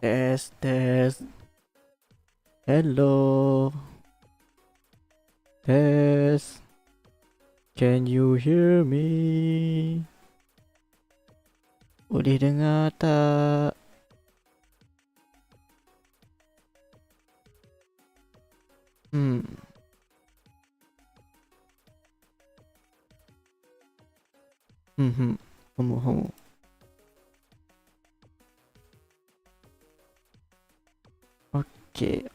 Test, test. Hello. Test. Can you hear me? Boleh dengar tak? Hmm. Hamu. Okay.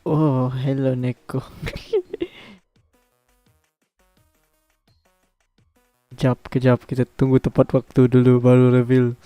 Oh, hello Neko. Kejap. Kita tunggu tepat waktu dulu baru reveal.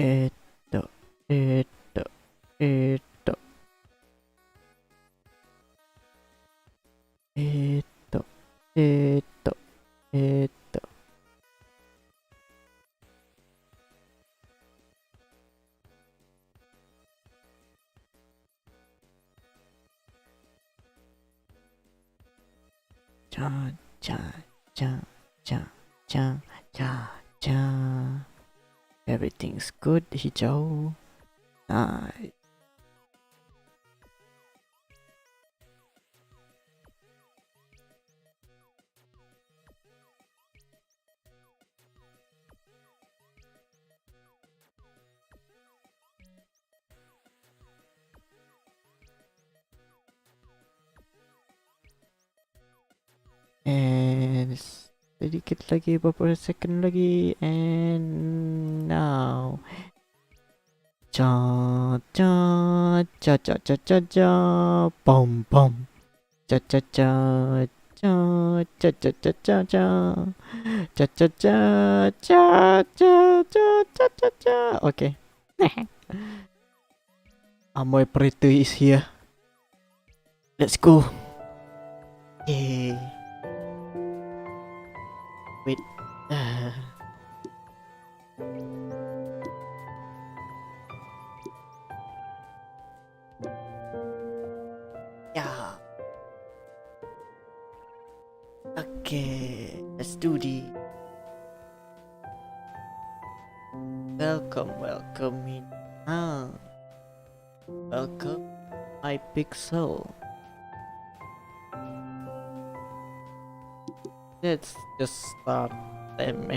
Eto, eto, eto, eto, eto, eto. Cha, cha, cha, cha, cha, cha, cha. Everything's good, hijau. Nice. And sedikit lagi, beberapa second lagi, and now. Cha cha cha cha cha cha cha, bum bum. Cha cha cha cha cha cha cha cha cha, cha cha cha cha cha cha cha cha cha. Okay. Amoi operator is here. Let's go. Yay. Wait. Yeah. Okay. Let's do this. Welcome in. Welcome, my pixel. Let's just start them.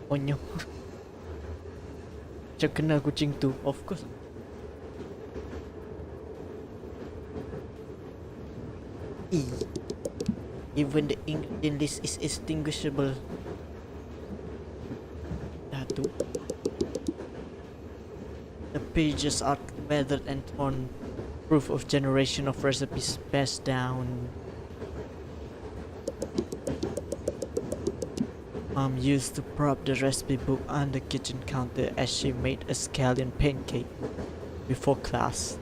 Onyo. Macam kenal kucing tu, of course. Even the ingredient list is extinguishable. Datu. The pages are weathered and torn, proof of generation of recipes passed down. Mom used to prop the recipe book on the kitchen counter as she made a scallion pancake before class.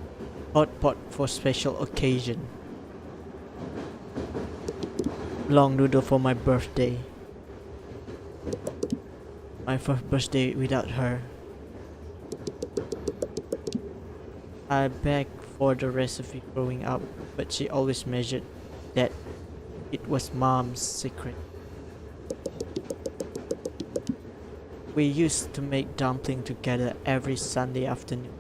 Hot pot for special occasion. Long noodle for my birthday. My first birthday without her. I begged for the recipe growing up, but she always measured that it was Mom's secret. We used to make dumpling together every Sunday afternoon,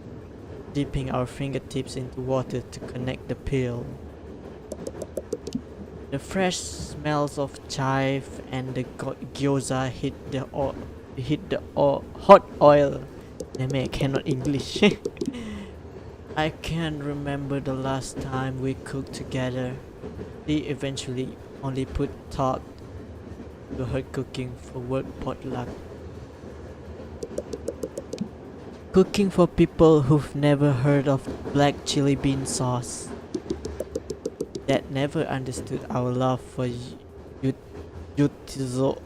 dipping our fingertips into water to connect the peel. The fresh smells of chive and the gyoza hit the hot oil Damn it, I cannot English. I can't remember the last time we cooked together. She eventually only put thought to her cooking for work potluck. Cooking for people who've never heard of black chili bean sauce. That never understood our love for Yutizo.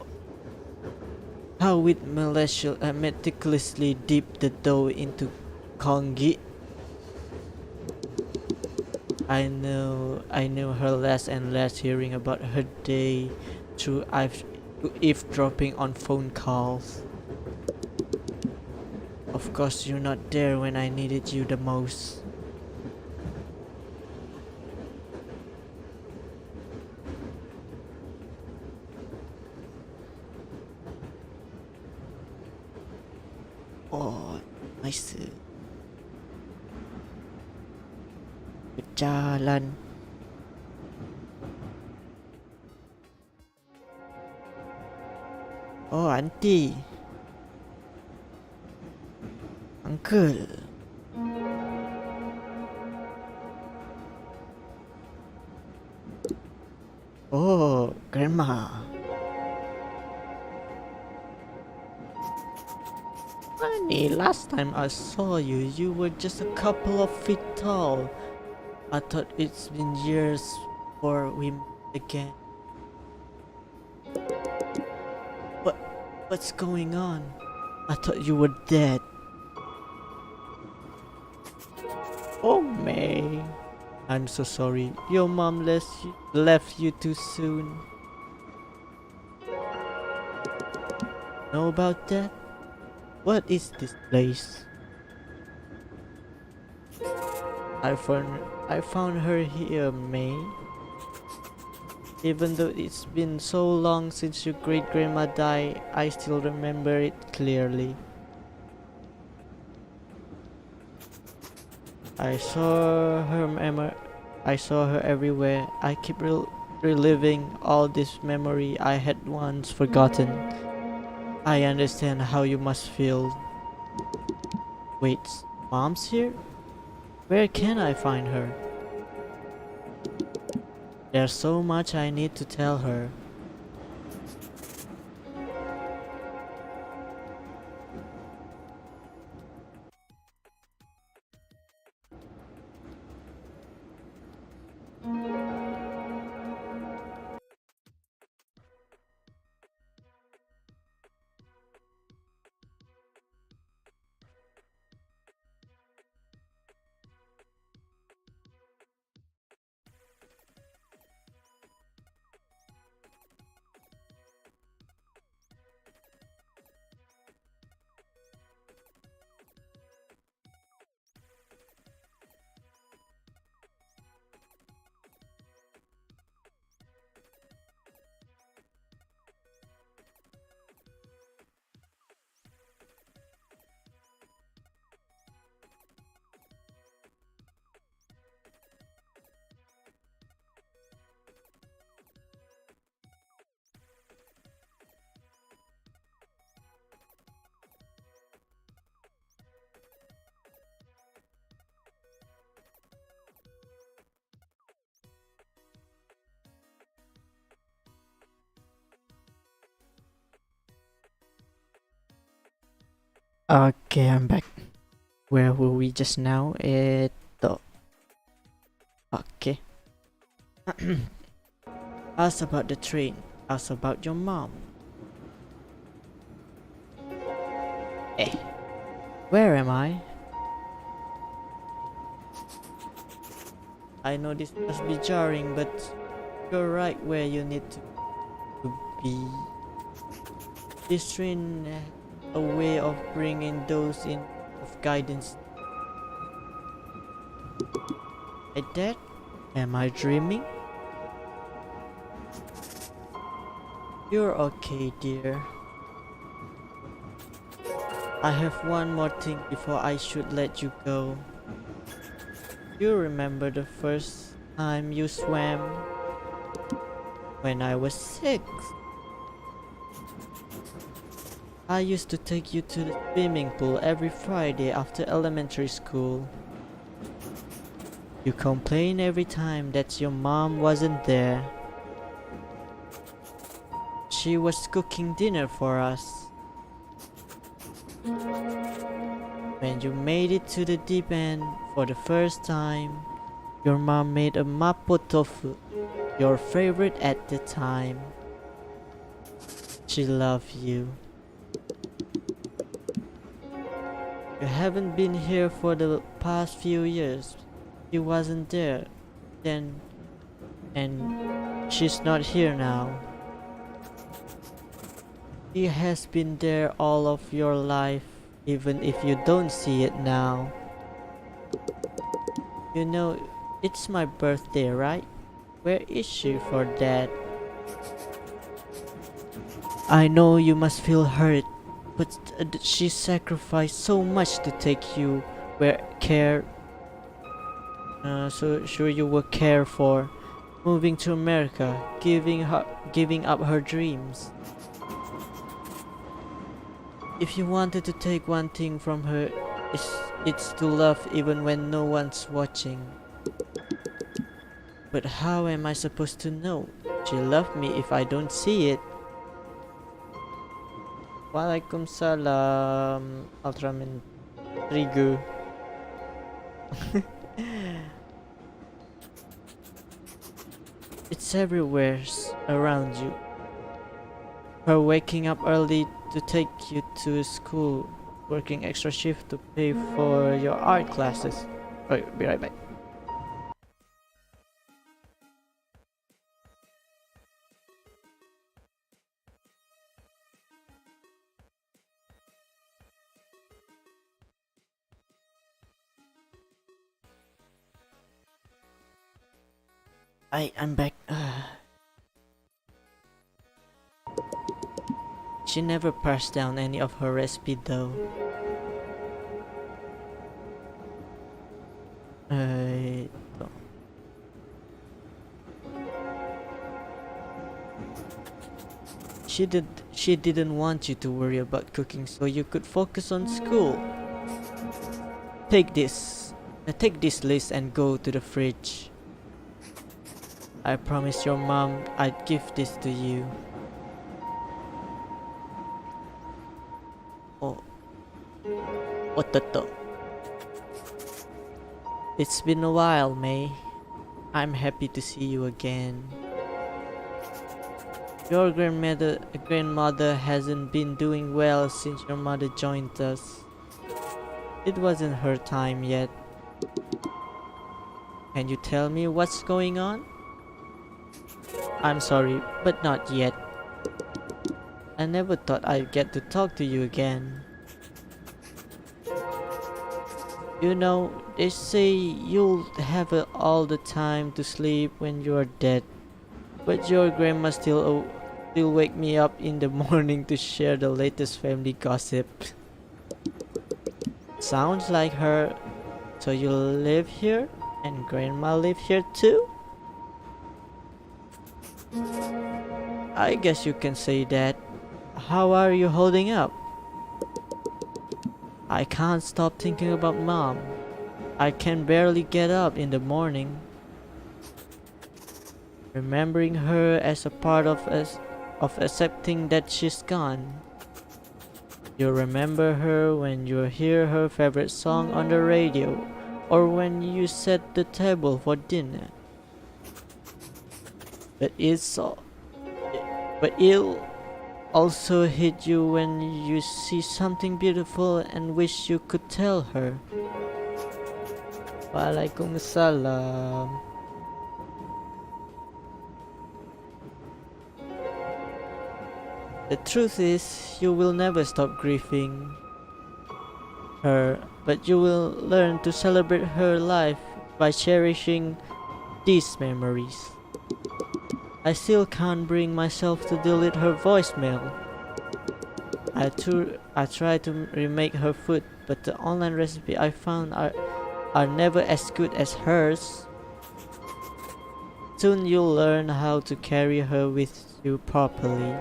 How we'd meticulously dip the dough into congee. I knew her less and less, hearing about her day through eavesdropping on phone calls. Of course, you're not there when I needed you the most. Oh, nice. Berjalan. Oh, auntie. Uncle. Oh, grandma. Funny, last time I saw you, you were just a couple of feet tall. I thought it's been years before we met again. What's going on? I thought you were dead. Oh, May. I'm so sorry. Your mom left you too soon. Know about that? What is this place? I found her here, May. Even though it's been so long since your great-grandma died, I still remember it clearly. I saw her everywhere. I keep reliving all this memory I had once forgotten. I understand how you must feel. Wait, Mom's here? Where can I find her? There's so much I need to tell her. Okay, I'm back. Where were we just now? Okay. Ask about the train. Ask about your mom. Eh. Where am I? I know this must be jarring, but you're right where you need to be. This train a way of bringing those in of guidance. Like that? Am I dreaming? You're okay, dear. I have one more thing before I should let you go. You remember the first time you swam? When I was 6. I used to take you to the swimming pool every Friday after elementary school. You complain every time that your mom wasn't there. She was cooking dinner for us. When you made it to the deep end for the first time, your mom made a mapo tofu, your favorite at the time. She loved you. You haven't been here for the past few years. She wasn't there then, and she's not here now. She has been there all of your life, even if you don't see it now. You know, it's my birthday, right? Where is she for that? I know you must feel hurt, but she sacrificed so much to take you where so sure you were cared for, moving to America, giving up her dreams. If you wanted to take one thing from her, it's to love even when no one's watching. But how am I supposed to know she loved me if I don't see it? Waalaikumsalam, Ultraman Trigu. It's everywhere around you. Her waking up early to take you to school, working extra shift to pay for your art classes. Okay, be right back. I'm back. She never passed down any of her recipe though. Uh, She didn't want you to worry about cooking so you could focus on school. Take this. Take this list and go to the fridge. I promised your mom I'd give this to you. Oh. What the? It's been a while, May. I'm happy to see you again. Your grandmother hasn't been doing well since your mother joined us. It wasn't her time yet. Can you tell me what's going on? I'm sorry, but not yet. I never thought I'd get to talk to you again. You know, they say you'll have all the time to sleep when you're dead. But your grandma still wake me up in the morning to share the latest family gossip. Sounds like her. So you live here? And grandma live here too? I guess you can say that. How are you holding up? I can't stop thinking about mom. I can barely get up in the morning. Remembering her as a part of accepting that she's gone. You remember her when you hear her favorite song on the radio, or when you set the table for dinner. But it'll also hit you when you see something beautiful and wish you could tell her. Waalaikumsalam. The truth is, you will never stop grieving her, but you will learn to celebrate her life by cherishing these memories. I still can't bring myself to delete her voicemail. I try to remake her food, but the online recipe I found are never as good as hers. Soon you'll learn how to carry her with you properly.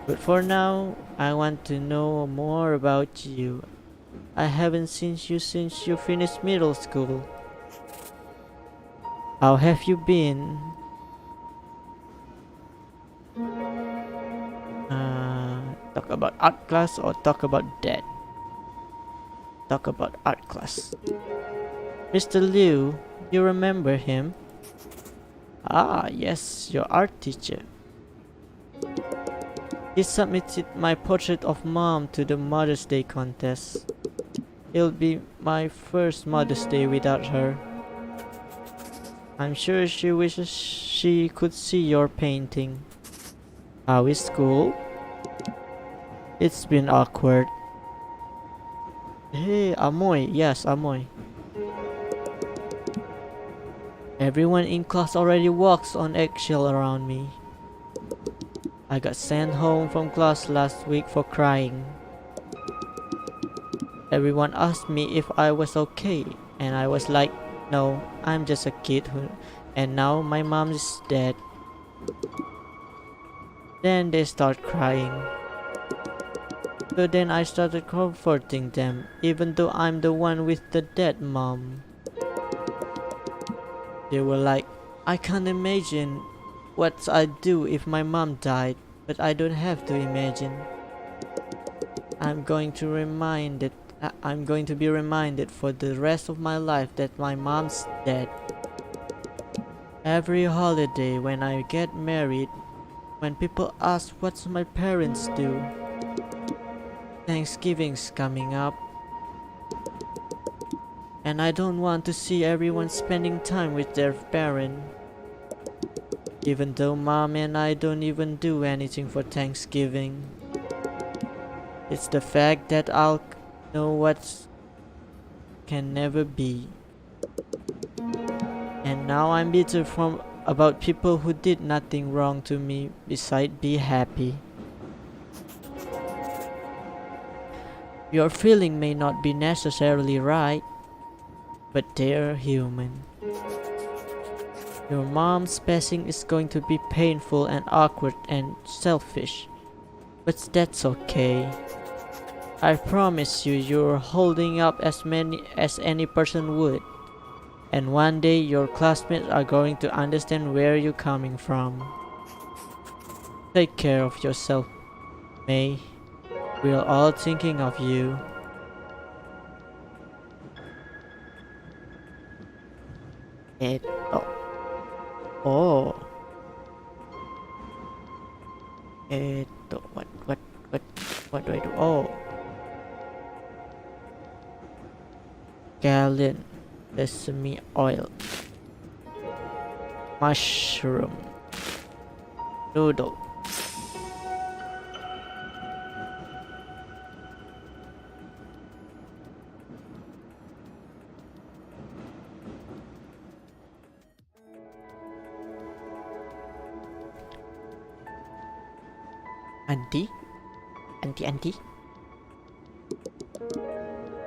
But for now, I want to know more about you. I haven't seen you since you finished middle school. How have you been? Talk about art class or talk about that? Talk about art class. Mr. Liu, you remember him? Ah, yes, your art teacher. He submitted my portrait of mom to the Mother's Day contest. It'll be my first Mother's Day without her. I'm sure she wishes she could see your painting. How is school? It's been awkward. Hey, Amoi. Yes, Amoi. Everyone in class already walks on eggshell around me. I got sent home from class last week for crying. Everyone asked me if I was okay, and I was like, no, I'm just a kid and now my mom is dead. Then they start crying. So then I started comforting them, even though I'm the one with the dead mom. They were like, I can't imagine what I'd do if my mom died, but I don't have to imagine. I'm going to be reminded for the rest of my life that my mom's dead. Every holiday when I get married, when people ask what my parents do, Thanksgiving's coming up, and I don't want to see everyone spending time with their parent. Even though mom and I don't even do anything for Thanksgiving. It's the fact that I'll know what can never be. And now I'm bitter about people who did nothing wrong to me besides be happy. Your feeling may not be necessarily right, but they're human. Your mom's passing is going to be painful and awkward and selfish, but that's okay. I promise you, you're holding up as many as any person would, and one day your classmates are going to understand where you're coming from. Take care of yourself, May. We're all thinking of you. Oh. What do I do? Oh. Gallon sesame oil. Mushroom. Noodle. Auntie?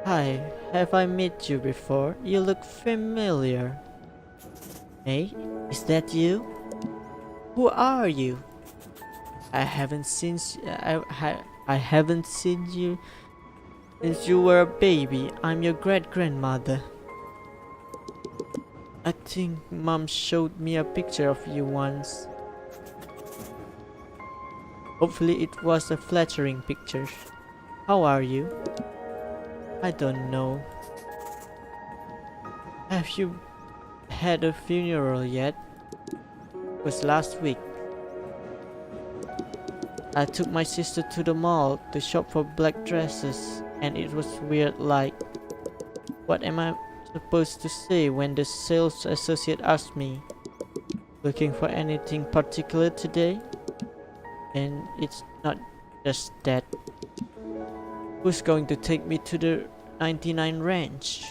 Hi, have I met you before? You look familiar. Hey, is that you? Who are you? I haven't seen you since you were a baby. I'm your great-grandmother. I think Mom showed me a picture of you once. Hopefully it was a flattering picture. How are you? I don't know. Have you had a funeral yet? It was last week. I took my sister to the mall to shop for black dresses, and it was weird, like, what am I supposed to say when the sales associate asked me, looking for anything particular today? And it's not just that. Who's going to take me to the 99 Ranch?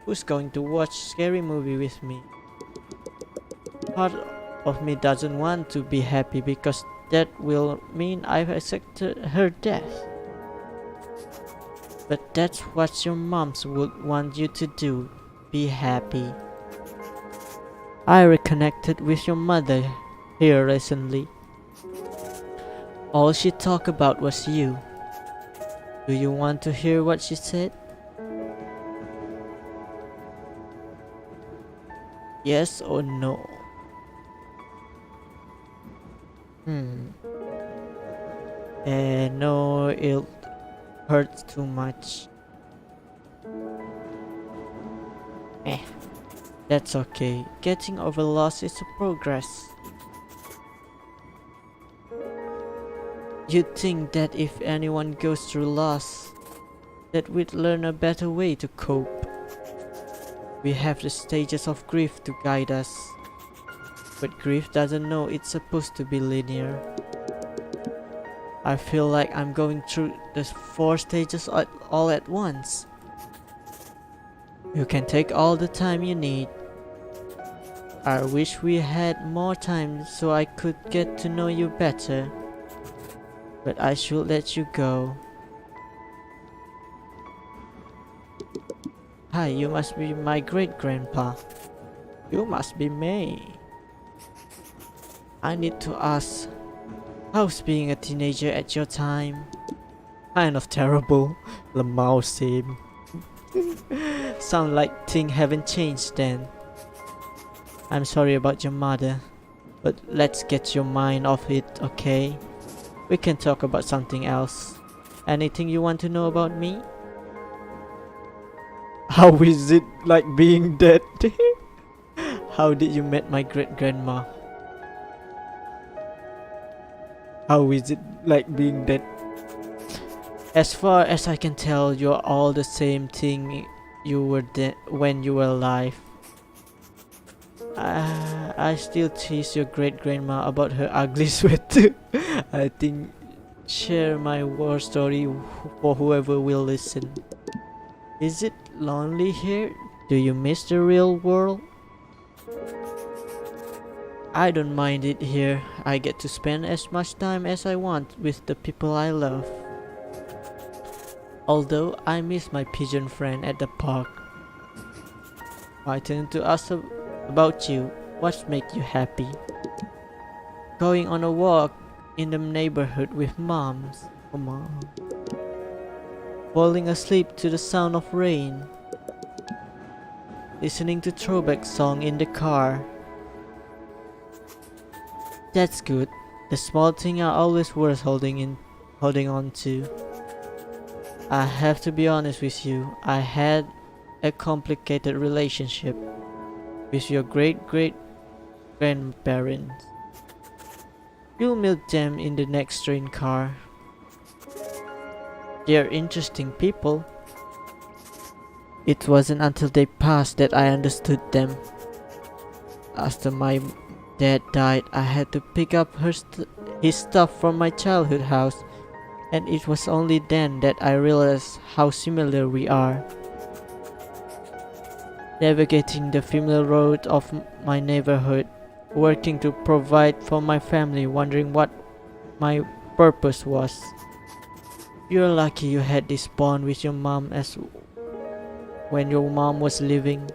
Who's going to watch scary movie with me? Part of me doesn't want to be happy because that will mean I've accepted her death. But that's what your moms would want you to do. Be happy. I reconnected with your mother here recently. All she talked about was you. Do you want to hear what she said? Yes or no? No, it hurts too much. Eh, that's okay. Getting over loss is a progress. You'd think that if anyone goes through loss, that we'd learn a better way to cope. We have the stages of grief to guide us, but grief doesn't know it's supposed to be linear. I feel like I'm going through the 4 stages all at once. You can take all the time you need. I wish we had more time so I could get to know you better. But I should let you go. Hi, you must be my great-grandpa. You must be me. I need to ask, how's being a teenager at your time? Kind of terrible, Lamau said. Sound like things haven't changed then. I'm sorry about your mother, but let's get your mind off it, okay? We can talk about something else. Anything you want to know about me? How is it like being dead? How did you meet my great-grandma? How is it like being dead? As far as I can tell, you're all the same thing you were when you were alive. I still tease your great-grandma about her ugly sweater. I think share my war story for whoever will listen. Is it lonely here? Do you miss the real world? I don't mind it here. I get to spend as much time as I want with the people I love. Although I miss my pigeon friend at the park. My turn to ask about you. What makes you happy? Going on a walk in the neighborhood with moms. Come on. Falling asleep to the sound of rain. Listening to throwback song in the car. That's good. The small things are always worth holding on to. I have to be honest with you. I had a complicated relationship with your great-great-grandparents. You'll meet them in the next train car. They're interesting people. It wasn't until they passed that I understood them. After my dad died, I had to pick up his stuff from my childhood house, and it was only then that I realized how similar we are. Navigating the familiar road of my neighborhood, working to provide for my family, wondering what my purpose was. You're lucky you had this bond with your mom as when your mom was living.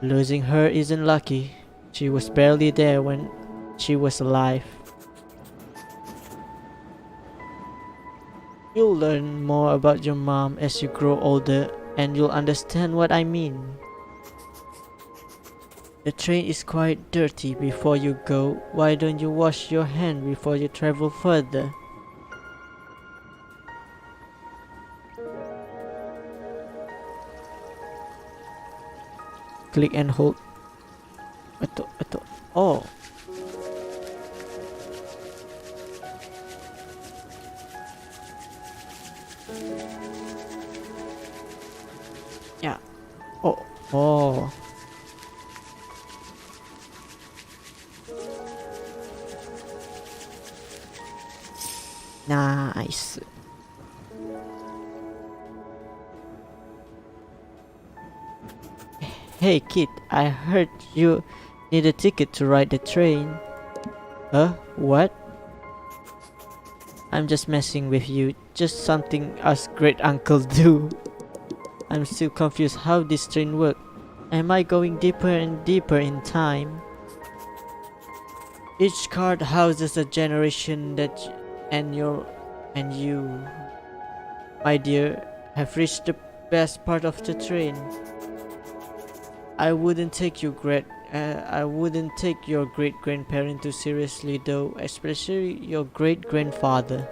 Losing her isn't lucky. She was barely there when she was alive. You'll learn more about your mom as you grow older, and you'll understand what I mean. The train is quite dirty before you go. Why don't you wash your hand before you travel further? Click and hold. Oh. Yeah. Oh. Nice. Hey kid, I heard you need a ticket to ride the train. What? I'm just messing with you. Just something us great uncles do. I'm still confused how this train works. Am I going deeper and deeper in time? Each card houses a generation and you, my dear, have reached the best part of the train. I wouldn't take your great grandparent too seriously though, especially your great grandfather.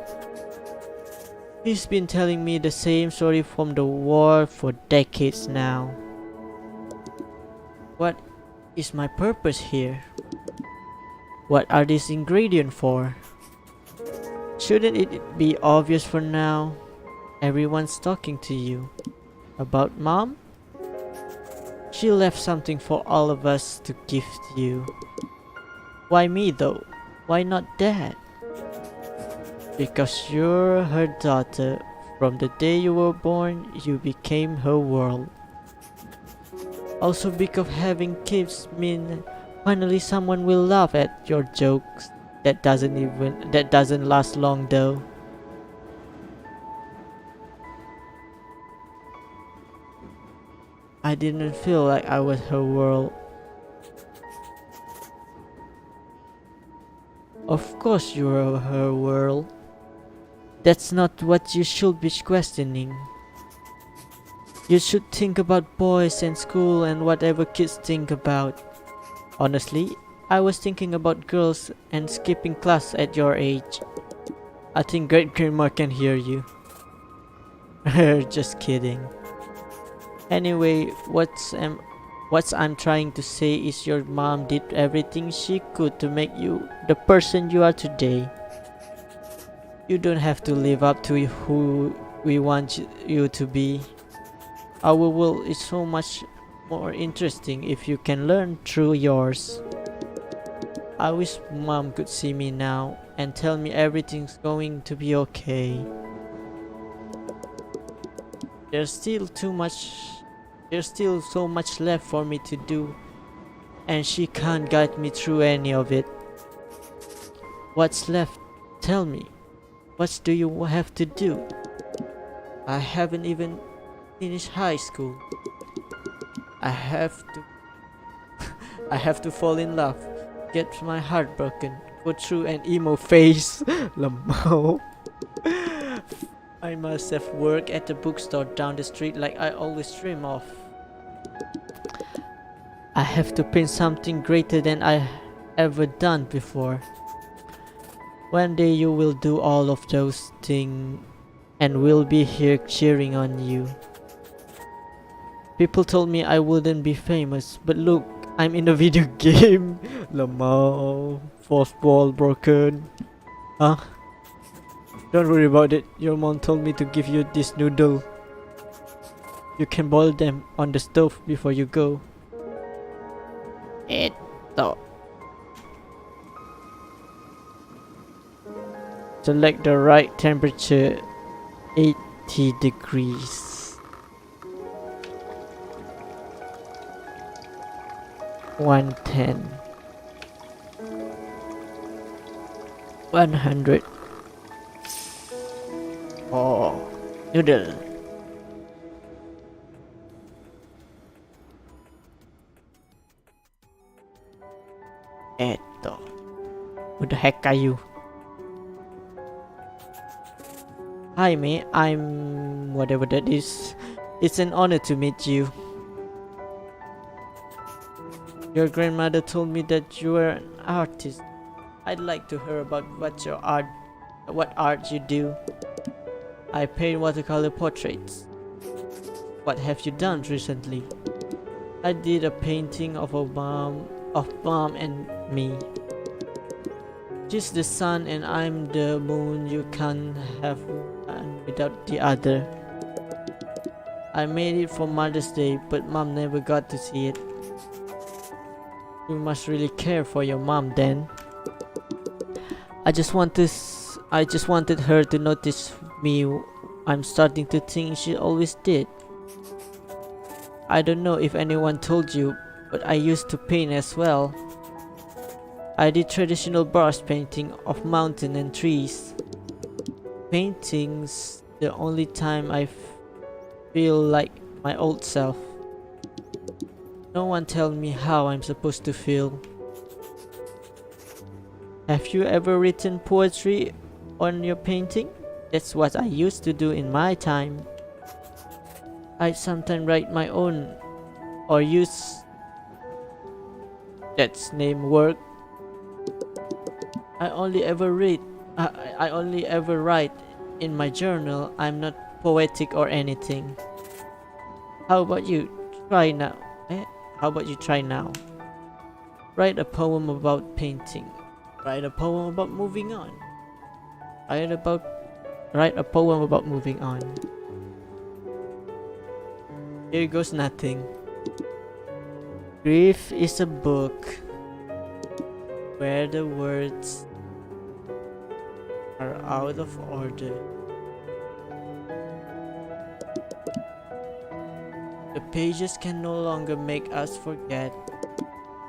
He's been telling me the same story from the war for decades now. What is my purpose here? What are these ingredients for? Shouldn't it be obvious for now? Everyone's talking to you. About Mom? She left something for all of us to gift you. Why me though? Why not Dad? Because you're her daughter. From the day you were born, you became her world. Also because having kids mean finally someone will laugh at your jokes. That doesn't last long though. I didn't feel like I was her world. Of course you're her world. That's not what you should be questioning. You should think about boys and school and whatever kids think about. Honestly, I was thinking about girls and skipping class at your age. I think great grandma can hear you. Just kidding. Anyway, what I'm trying to say is your mom did everything she could to make you the person you are today. You don't have to live up to who we want you to be. Our world is so much more interesting if you can learn through yours. I wish Mom could see me now and tell me everything's going to be okay. There's still so much left for me to do, and she can't guide me through any of it. What's left? Tell me. What do you have to do? I haven't even finished high school. I have to fall in love, get my heart broken, go through an emo phase. Lamau. I must have work at the bookstore down the street like I always dream of. I have to paint something greater than I ever done before. One day you will do all of those things and we'll be here cheering on you. People told me I wouldn't be famous, but look, I'm in a video game. Lamau, fourth wall broken. Huh? Don't worry about it. Your mom told me to give you this noodle. You can boil them on the stove before you go. Eto. Select the right temperature, 80 degrees. 110. 100. Oh, noodle. Eto. Who the heck are you? Hi mate, I'm whatever that is. It's an honor to meet you. Your grandmother told me that you were an artist. I'd like to hear about what art you do. I paint watercolor portraits. What have you done recently? I did a painting of mom and me. She's the sun and I'm the moon. You can't have one without the other. I made it for Mother's Day, but Mom never got to see it. You must really care for your mom then. I just wanted her to notice me. I'm starting to think she always did. I don't know if anyone told you, but I used to paint as well. I did traditional brush painting of mountains and trees. Painting's the only time I feel like my old self. No one tell me how I'm supposed to feel. Have you ever written poetry on your painting? That's what I used to do in my time. I sometimes write my own or use that's name work. I only ever read. I only ever write in my journal. I'm not poetic or anything. How about you try now? How about you try now? Write a poem about painting. Write a poem about moving on. Write a poem about moving on. Here goes nothing. Grief is a book where the words are out of order. The pages can no longer make us forget.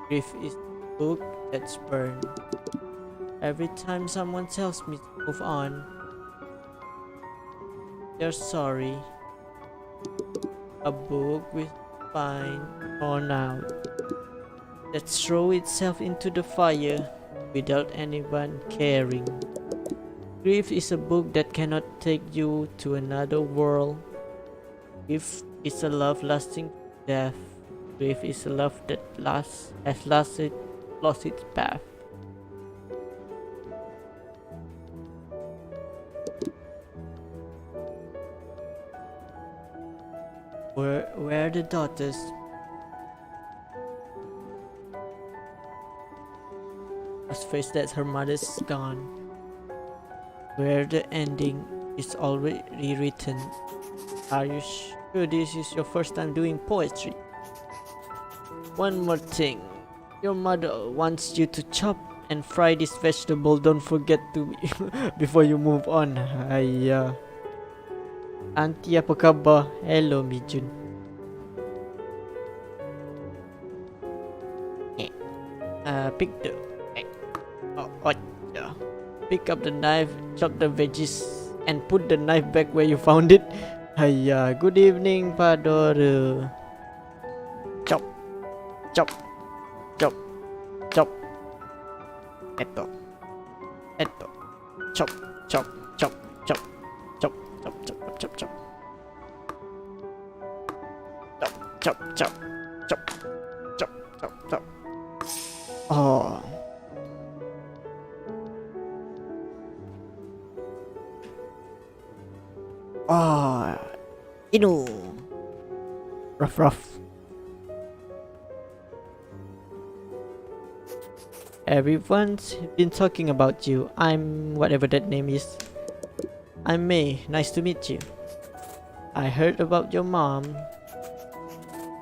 Grief is a book that's burned. Every time someone tells me to move on, they're sorry. A book with spine torn out that throws itself into the fire without anyone caring. Grief is a book that cannot take you to another world. Grief is a love lasting to death. Grief is a love that has lost its path. Where the daughters must face that her mother's gone. Where the ending is already written. Are you sure this is your first time doing poetry? One more thing. Your mother wants you to chop and fry this vegetable. Don't forget to before you move on. Ayah. Auntie, apa khabar? Hello, Mijun. Pick the... Pick up the knife, chop the veggies, and put the knife back where you found it. Hiya, good evening, Padore. Chop, chop, chop, chop. Eto, chop, chop, chop, chop, chop, chop, chop, chop, chop. Chop, chop, chop, chop, chop, chop, chop. Oh. Ah, Inu. Rough, rough. Everyone's been talking about you. I'm whatever that name is. I'm May. Nice to meet you. I heard about your mom.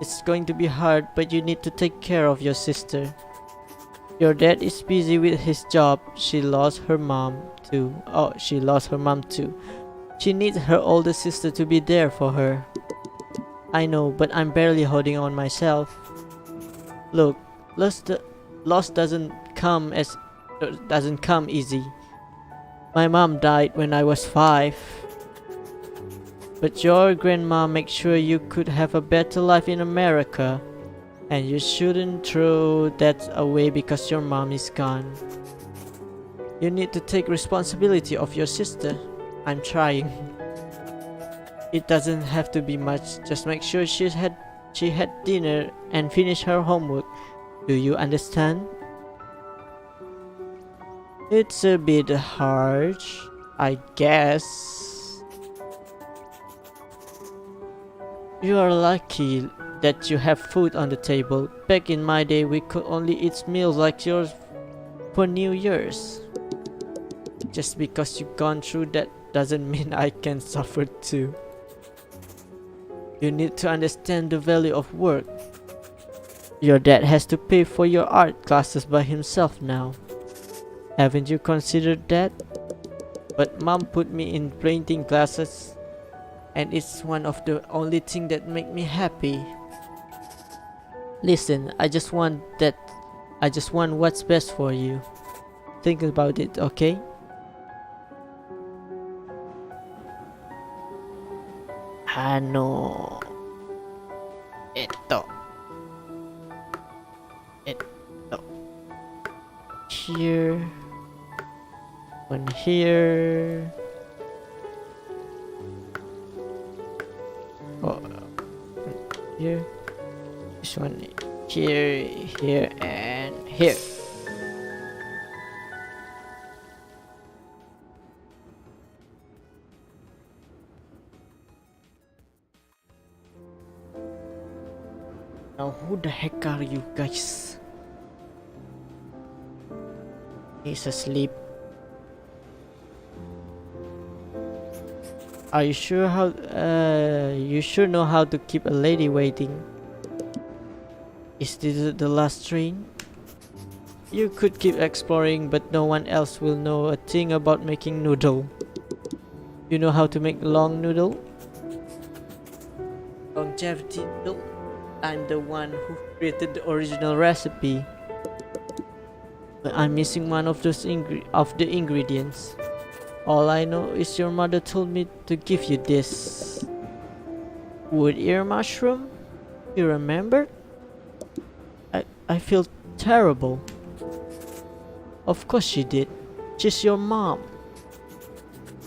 It's going to be hard, but you need to take care of your sister. Your dad is busy with his job. She lost her mom too. Oh, she lost her mom too. She needs her older sister to be there for her. I know, but I'm barely holding on myself. Look, loss doesn't come easy. My mom died when I was 5. But your grandma made sure you could have a better life in America. And you shouldn't throw that away because your mom is gone. You need to take responsibility of your sister. I'm trying. It doesn't have to be much. Just make sure she had dinner and finish her homework. Do you understand? It's a bit harsh, I guess. You are lucky that you have food on the table. Back in my day, we could only eat meals like yours for New Year's. Just because you've gone through that doesn't mean I can suffer too. You need to understand the value of work. Your dad has to pay for your art classes by himself now. Haven't you considered that? But mom put me in painting classes, and it's one of the only things that make me happy. Listen, I just want what's best for you. Think about it, okay? Ano. Ito. Here. One here. Oh, here. This one here, here, and here. Now who the heck are you guys? He's asleep. Are you sure you sure know how to keep a lady waiting? Is this the last train? You could keep exploring, but no one else will know a thing about making noodle. You know how to make long noodle? Longevity noodle? I'm the one who created the original recipe. But I'm missing one of those the ingredients. All I know is your mother told me to give you this. Wood ear mushroom? You remember? I feel terrible. Of course she did. She's your mom.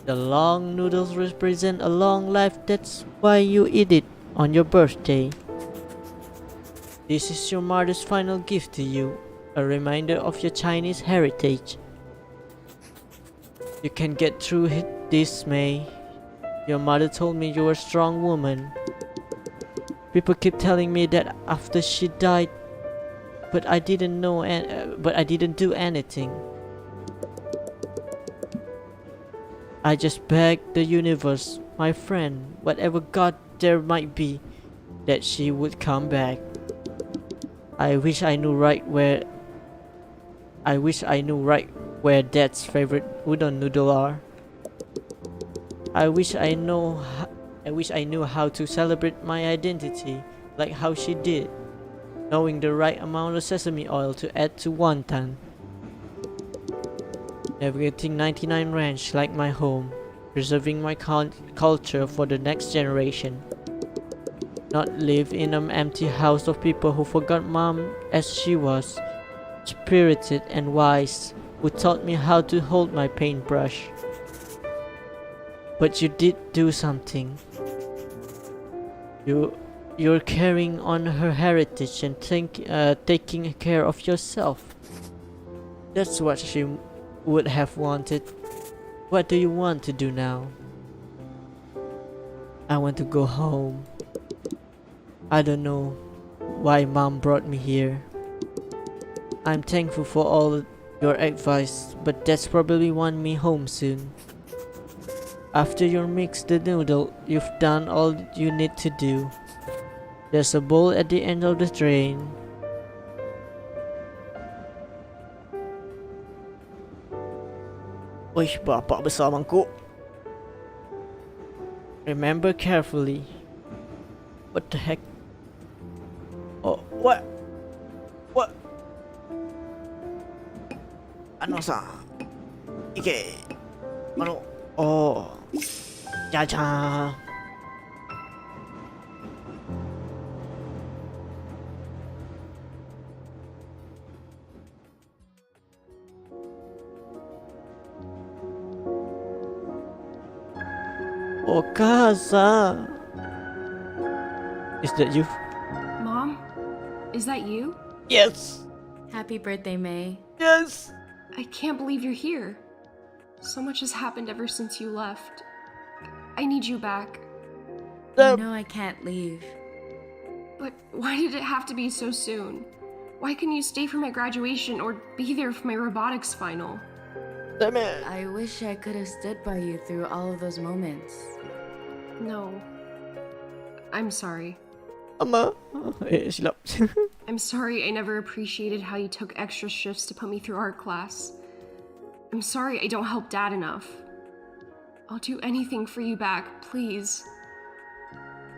The long noodles represent a long life, that's why you eat it on your birthday. This is your mother's final gift to you, a reminder of your Chinese heritage. You can get through this, May. Your mother told me you were a strong woman. People keep telling me that after she died, but I didn't do anything. I just begged the universe, my friend, whatever God there might be, that she would come back. I wish I knew right where Dad's favorite udon noodle are. I wish I knew how to celebrate my identity like how she did, knowing the right amount of sesame oil to add to wonton. Navigating 99 Ranch like my home, preserving my culture for the next generation. Not live in an empty house of people who forgot Mom as she was, spirited and wise, who taught me how to hold my paintbrush. But you did do something. You're carrying on her heritage and taking care of yourself. That's what she would have wanted. What do you want to do now? I want to go home. I don't know why Mom brought me here. I'm thankful for all your advice, but that's probably want me home soon. After you mix the noodle, you've done all you need to do. There's a bowl at the end of the drain. Wih, bapak besar mangkuk. Remember carefully. What the heck? Oh, what? What? Ano sa? Ike. Ano? Oh. Jaja. Oh, Kaza. Is that you? Mom? Is that you? Yes. Happy birthday, May. Yes. I can't believe you're here. So much has happened ever since you left. I need you back. You know I can't leave. But why did it have to be so soon? Why couldn't you stay for my graduation or be there for my robotics final? Damn it. I wish I could have stood by you through all of those moments. No. I'm sorry. Ama. Silap. I'm sorry I never appreciated how you took extra shifts to put me through art class. I'm sorry I don't help Dad enough. I'll do anything for you back, please.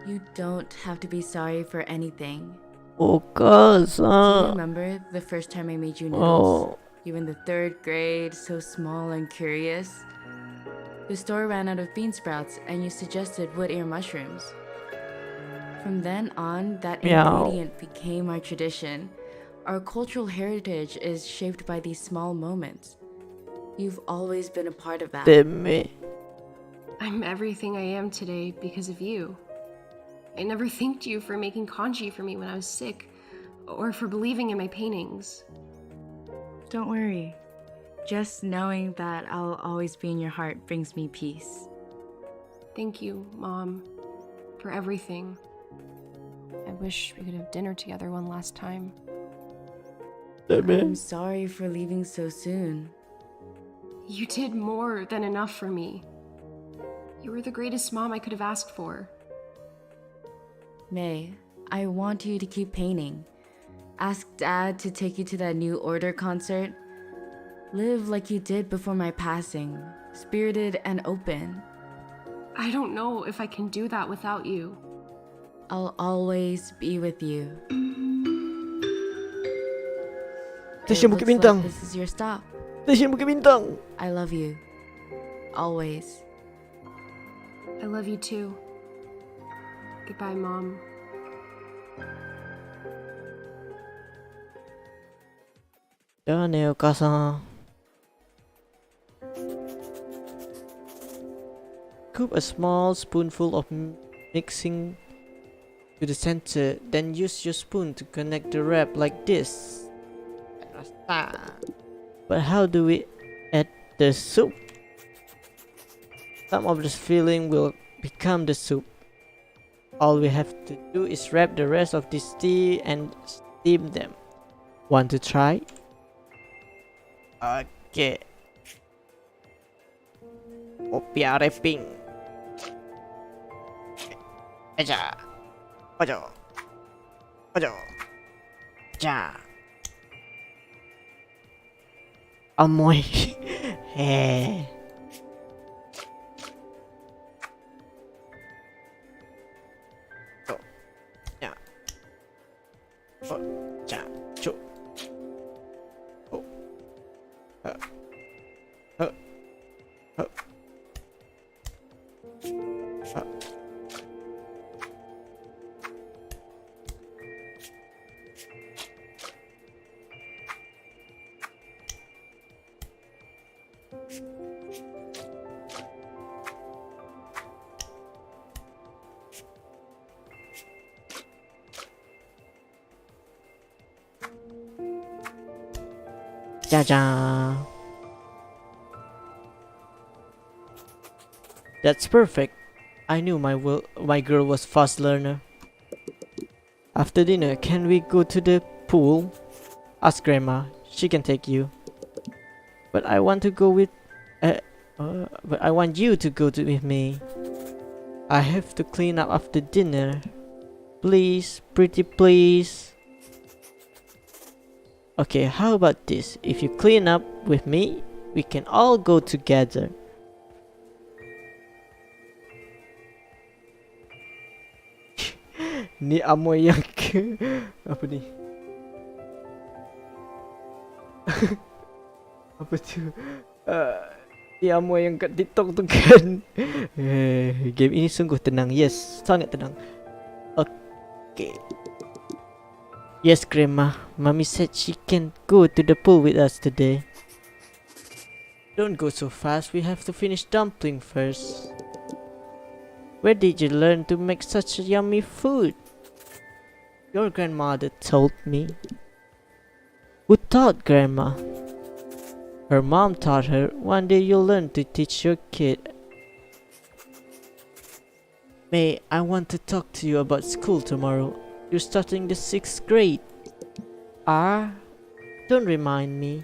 You don't have to be sorry for anything. Oh, Do you Kaza. remember the first time I made you noodles? Oh. You were in the 3rd grade, so small and curious. The store ran out of bean sprouts and you suggested wood ear mushrooms. From then on, that Meow. ingredient became our tradition. Our cultural heritage is shaped by these small moments. You've always been a part of that. Damn it. I'm everything I am today because of you. I never thanked you for making kanji for me when I was sick, or for believing in my paintings. Don't worry. Just knowing that I'll always be in your heart brings me peace. Thank you, Mom, for everything. I wish we could have dinner together one last time. Damn I'm it. sorry for leaving so soon. You did more than enough for me. You were the greatest mom I could have asked for. May, I want you to keep painting. Ask Dad to take you to that New Order concert. Live like you did before my passing, spirited and open. I don't know if I can do that without you. I'll always be with you. Stasiun Bukit Bintang. This is your stop. Stasiun Bukit Bintang. I love you. Always. I love you too. Goodbye, Mom. Dane, Okasa. Scoop a small spoonful of mixing to the center, then use your spoon to connect the wrap like this. But how do we add the soup? Some of the filling will become the soup. All we have to do is wrap the rest of this tea and steam them. Want to try? Okay. Opia wrapping. Aja. Ojo. Ojo. Ja. Amoi. Heh. Ja. Oh, ja. Chu. Oh. Uh. Uh. Uh. Uh. Ja. That's perfect. I knew my girl was fast learner. After dinner, can we go to the pool? Ask Grandma. She can take you. But I want to go with. But I want you to go with me. I have to clean up after dinner. Please, pretty please. Okay, how about this? If you clean up with me, we can all go together. Ni Amoi yang ke apa ni? Apa tu? Ni Amoi yang kat TikTok tu kan. Game ini sungguh tenang. Yes, sangat tenang. Okay. Yes, Grandma. Mommy said she can go to the pool with us today. Don't go so fast. We have to finish dumpling first. Where did you learn to make such yummy food? Your grandmother told me. Who taught Grandma? Her mom taught her. One day you'll learn to teach your kid. May, I want to talk to you about school tomorrow. You're starting the 6th grade. Don't remind me.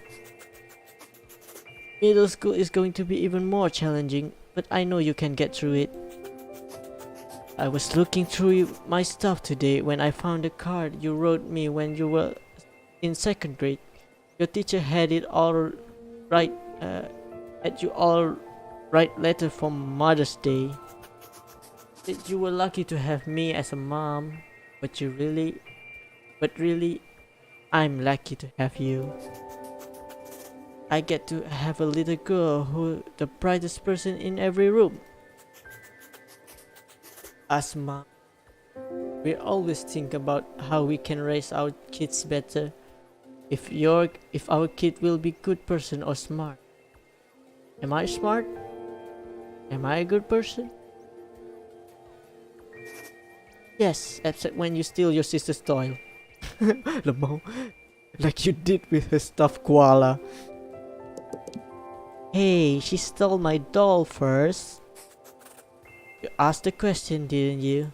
Middle school is going to be even more challenging, but I know you can get through it. I was looking through my stuff today when I found a card you wrote me when you were in 2nd grade. Your teacher had it all right, had you all write letter for Mother's Day. Said you were lucky to have me as a mom, but really, I'm lucky to have you. I get to have a little girl who the brightest person in every room. As mom, we always think about how we can raise our kids better. If our kid will be good person or smart. Am I smart? Am I a good person? Yes, except when you steal your sister's toy. Lemau. Like you did with her stuffed koala. Hey, she stole my doll first. You asked the question, didn't you?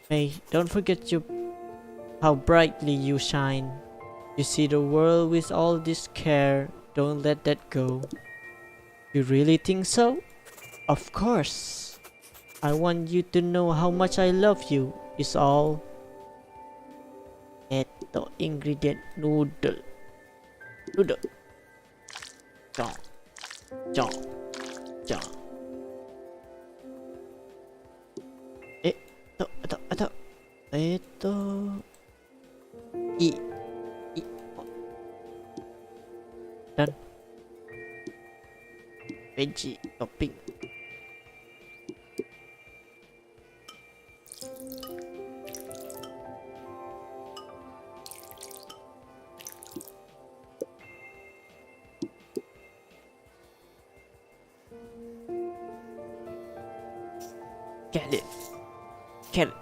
Hey, don't forget how brightly you shine. You see the world with all this care. Don't let that go. You really think so? Of course. I want you to know how much I love you, is all. Ito ingredient noodle. Noodle. Chong. Chong. Chong. Ito. Ito. I. Done. Veggie topping. Carrot.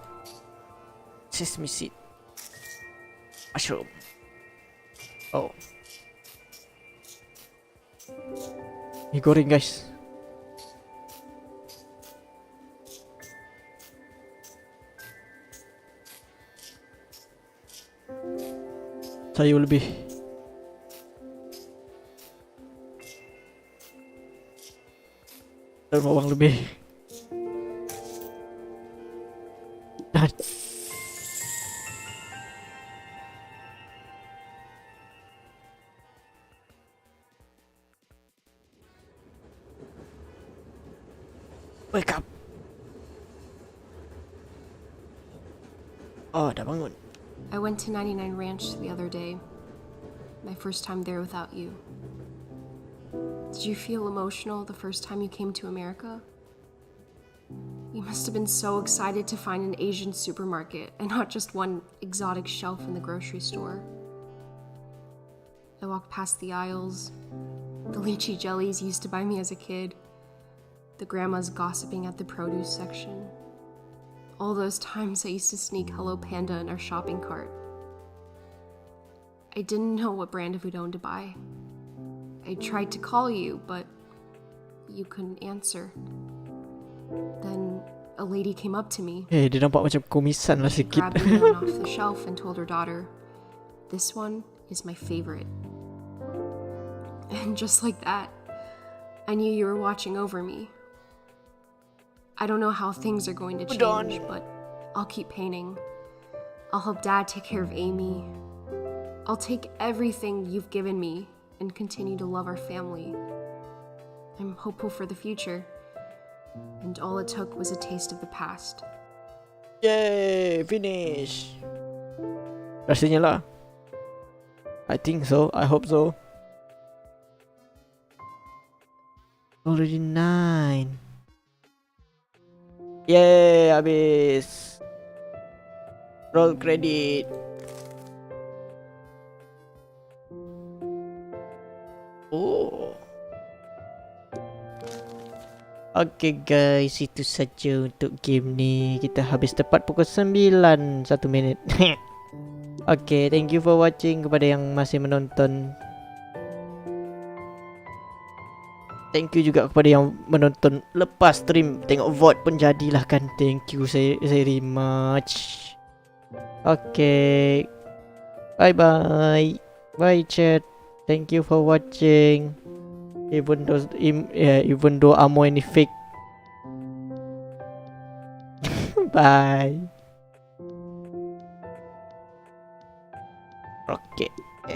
Sesame seed. Mushroom. Oh. Ini goreng guys. Sayur lebih. Dan bawang lebih. Dan wake up. Oh, udah bangun. I went to 99 Ranch the other day. My first time there without you. Did you feel emotional the first time you came to America? You must have been so excited to find an Asian supermarket and not just one exotic shelf in the grocery store. I walked past the aisles, the lychee jellies you used to buy me as a kid, the grandmas gossiping at the produce section. All those times I used to sneak Hello Panda in our shopping cart. I didn't know what brand of udon to buy. I tried to call you, but you couldn't answer. Then a lady came up to me, Dia nampak macam komisan lah sikit. grabbed the udon off the shelf and told her daughter, "This one is my favorite." And just like that, I knew you were watching over me. I don't know how things are going to change, but I'll keep painting. I'll help Dad take care of Amy. I'll take everything you've given me and continue to love our family. I'm hopeful for the future. And all it took was a taste of the past. Yay, finish. Rasanya lah. I think so. I hope so. Already 9. Yay, habis. Roll credit. Oh. Okay guys, itu saja untuk game ni. Kita habis tepat pukul 9, 1 minit. Okay, thank you for watching kepada yang masih menonton. Thank you juga kepada yang menonton lepas stream. Tengok vote pun jadilah kan. Thank you very much. Okay. Bye bye. Bye chat. Thank you for watching. Even though Amoi ni fake. Bye.